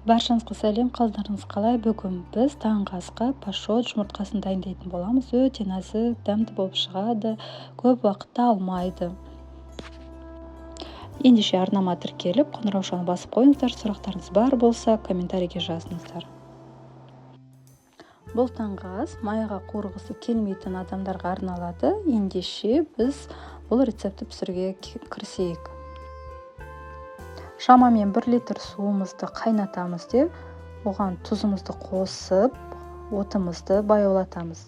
Баршаңызға сәлем, қалдарыңыз қалай? Бүгін біз таңғы асқа пашот жұмыртқасын дайындайтын боламыз. Өте нәзік, дәмді болып шығады, көп уақытта алмайды. Ендеше арнама тіркеліп, қоңыраушаны басып қойыңыздар. Сұрақтарыңыз бар болса, комментарийге жазыңыздар. Бұл таңғы ас майға қуырғысы келмейтін адамдарға арналады. Ендеше біз бұл рецепті пісіруге кірісейік. Шамамен 1 литр суымызды қайнатамыз де, оған тұзымызды қосып, отымызды баяулатамыз.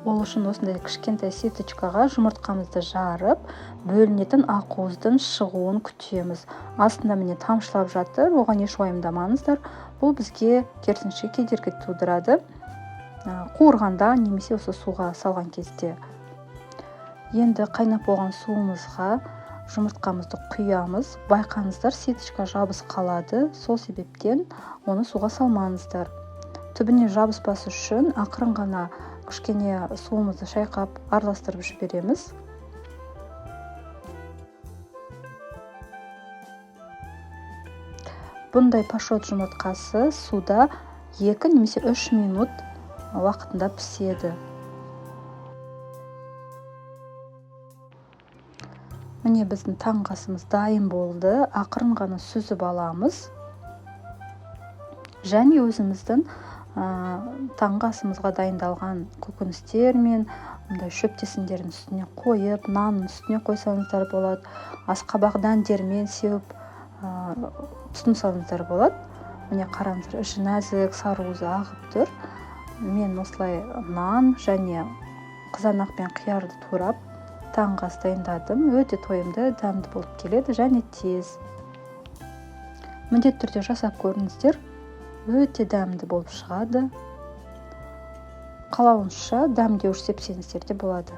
Ол үшін осындай кішкентай сеточкаға жұмыртқамызды жарып, бөлінетін ақуыздың шығуын күтеміз. Астында міне тамшылап жатыр, оған еш уайымдамаңыздар. Бұл бізге керісінше кедергі тудырады. Қуырғанда немесе осы суға салған кезде. Енді қайнап болған суымызға жұмыртқамызды құямыз. Байқаңыздар, сеточка жабыс қалады. Сол себептен оны суға салмаңыздар. Түбіне жабыспасы үшін ақырын ғана кішкене суымызды шайқап араластырып жібереміз. Бұндай пашот жұмыртқасы суда 2 немесе 3 минут уақытында піседі. Міне біздің таңғы асымыз дайын болды. Ақырын ғана сүзіп аламыз. Және өзіміздің таңғы асымызға дайындалған көкөністер мен шөптесіндердің үстіне қойып, нанның үстіне қойсаңыздар болады. Асқабақ дәндермен сеуіп тұтынсаңыздар болады. Міне қараңыздар, іші нәзік, сарыуызы ағып тұр. Мен осылай нан және қызанақ пен қиярды турап таңғы ас дайындадым. Өте тойымды, дәмді болып келеді және тез. Міндетті түрде жасап көріңіздер. Өте дәмді болып шығады. Қалауынша дәмдеуіш сепсеңіздер де болады.